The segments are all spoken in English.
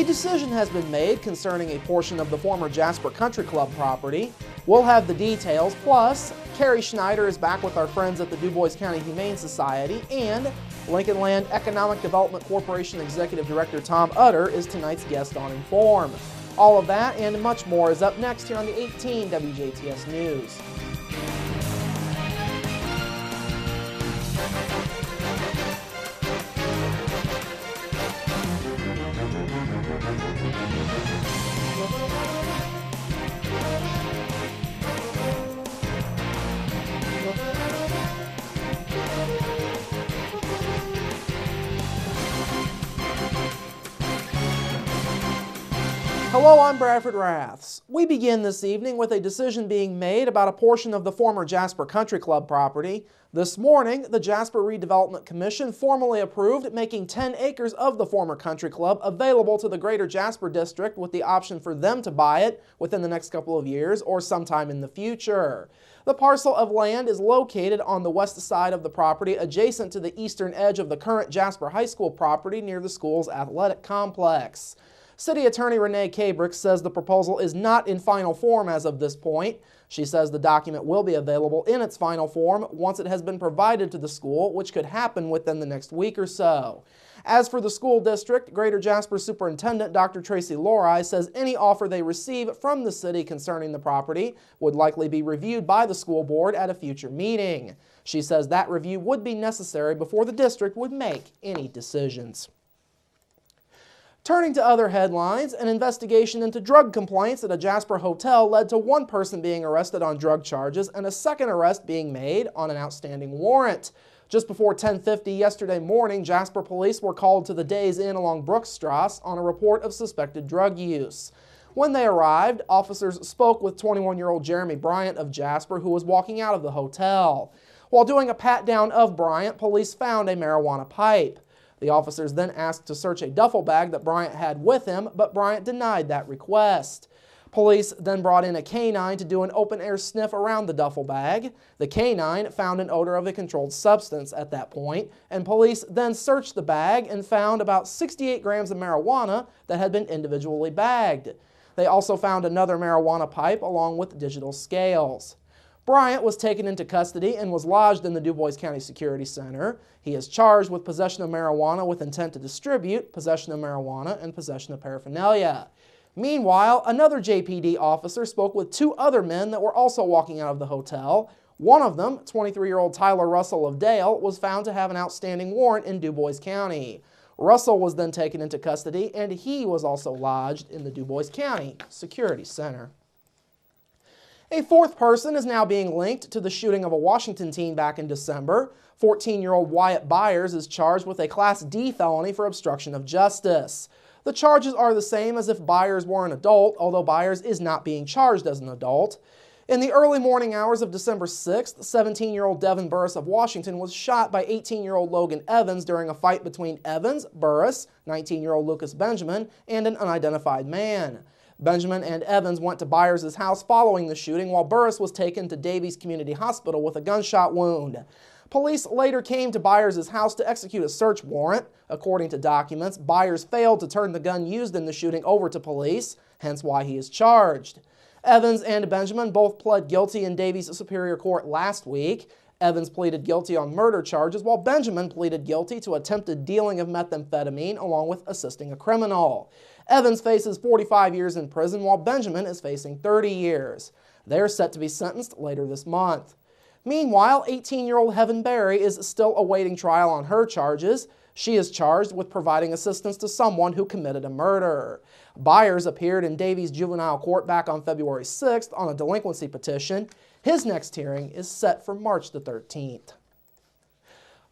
A decision has been made concerning a portion of the former Jasper Country Club property. We'll have the details, plus Carrie Schneider is back with our friends at the Du Bois County Humane Society, and Lincoln Land Economic Development Corporation Executive Director Tom Utter is tonight's guest on Inform. All of that and much more is up next here on the 18 WJTS News. Hello, I'm Bradford Raths. We begin this evening with a decision being made about a portion of the former Jasper Country Club property. This morning, the Jasper Redevelopment Commission formally approved making 10 acres of the former country club available to the Greater Jasper District with the option for them to buy it within the next couple of years or sometime in the future. The parcel of land is located on the west side of the property adjacent to the eastern edge of the current Jasper High School property near the school's athletic complex. City Attorney Renee Cabrick says the proposal is not in final form as of this point. She says the document will be available in its final form once it has been provided to the school, which could happen within the next week or so. As for the school district, Greater Jasper Superintendent Dr. Tracy Lori says any offer they receive from the city concerning the property would likely be reviewed by the school board at a future meeting. She says that review would be necessary before the district would make any decisions. Turning to other headlines, an investigation into drug complaints at a Jasper hotel led to one person being arrested on drug charges and a second arrest being made on an outstanding warrant. Just before 10:50 yesterday morning, Jasper police were called to the Days Inn along Brookstrasse on a report of suspected drug use. When they arrived, officers spoke with 21-year-old Jeremy Bryant of Jasper, who was walking out of the hotel. While doing a pat-down of Bryant, police found a marijuana pipe. The officers then asked to search a duffel bag that Bryant had with him, but Bryant denied that request. Police then brought in a canine to do an open-air sniff around the duffel bag. The canine found an odor of a controlled substance at that point, and police then searched the bag and found about 68 grams of marijuana that had been individually bagged. They also found another marijuana pipe along with digital scales. Bryant was taken into custody and was lodged in the Du Bois County Security Center. He is charged with possession of marijuana with intent to distribute, possession of marijuana, and possession of paraphernalia. Meanwhile, another JPD officer spoke with two other men that were also walking out of the hotel. One of them, 23-year-old Tyler Russell of Dale, was found to have an outstanding warrant in Du Bois County. Russell was then taken into custody, and he was also lodged in the Du Bois County Security Center. A fourth person is now being linked to the shooting of a Washington teen back in December. 14-year-old Wyatt Byers is charged with a Class D felony for obstruction of justice. The charges are the same as if Byers were an adult, although Byers is not being charged as an adult. In the early morning hours of December 6th, 17-year-old Devin Burris of Washington was shot by 18-year-old Logan Evans during a fight between Evans, Burris, 19-year-old Lucas Benjamin, and an unidentified man. Benjamin and Evans went to Byers' house following the shooting, while Burris was taken to Davies Community Hospital with a gunshot wound. Police later came to Byers' house to execute a search warrant. According to documents, Byers failed to turn the gun used in the shooting over to police, hence why he is charged. Evans and Benjamin both pled guilty in Davies Superior Court last week. Evans pleaded guilty on murder charges, while Benjamin pleaded guilty to attempted dealing of methamphetamine along with assisting a criminal. Evans faces 45 years in prison, while Benjamin is facing 30 years. They are set to be sentenced later this month. Meanwhile, 18-year-old Heaven Berry is still awaiting trial on her charges. She is charged with providing assistance to someone who committed a murder. Byers appeared in Davies Juvenile Court back on February 6th on a delinquency petition. His next hearing is set for March the 13th.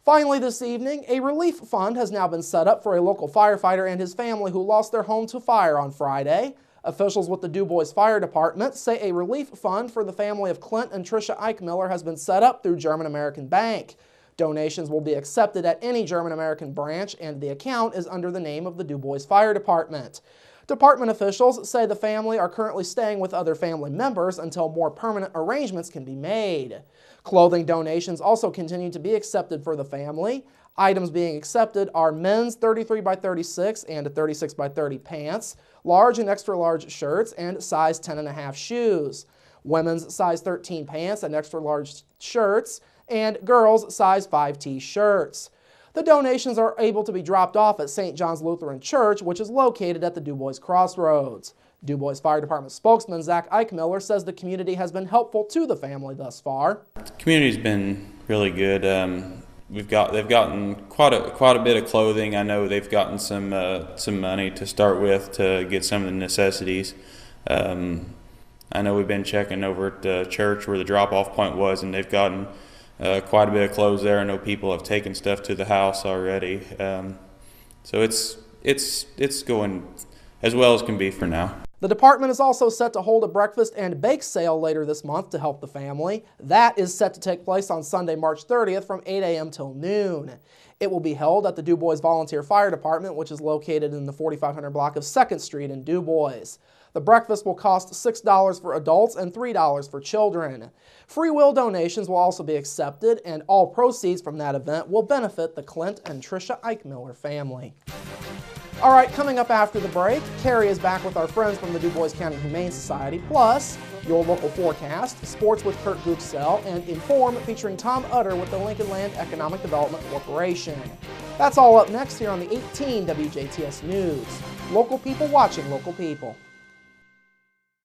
Finally this evening, a relief fund has now been set up for a local firefighter and his family who lost their home to fire on Friday. Officials with the Du Bois Fire Department say a relief fund for the family of Clint and Tricia Eichmiller has been set up through German American Bank. Donations will be accepted at any German American branch, and the account is under the name of the Du Bois Fire Department. Department officials say the family are currently staying with other family members until more permanent arrangements can be made. Clothing donations also continue to be accepted for the family. Items being accepted are men's 33 by 36 and 36 by 30 pants, large and extra large shirts, and size 10.5 shoes. Women's size 13 pants and extra large shirts, and girls size 5T shirts. The donations are able to be dropped off at St. John's Lutheran Church, which is located at the DuBois Crossroads. DuBois Fire Department spokesman Zach Eichmiller says the community has been helpful to the family thus far. The community's been really good. They've gotten quite a bit of clothing. I know they've gotten some money to start with to get some of the necessities. I know we've been checking over at the church where the drop-off point was, and they've gotten quite a bit of clothes there. I know people have taken stuff to the house already. So it's going as well as can be for now. The department is also set to hold a breakfast and bake sale later this month to help the family. That is set to take place on Sunday, March 30th from 8 a.m. till noon. It will be held at the DuBois Volunteer Fire Department, which is located in the 4500 block of 2nd Street in DuBois. The breakfast will cost $6 for adults and $3 for children. Free will donations will also be accepted, and all proceeds from that event will benefit the Clint and Tricia Eichmiller family. All right, coming up after the break, Carrie is back with our friends from the DuBois County Humane Society, plus your local forecast, sports with Kurt Guxell, and Inform featuring Tom Utter with the Lincoln Land Economic Development Corporation. That's all up next here on the 18 WJTS News. Local people watching local people.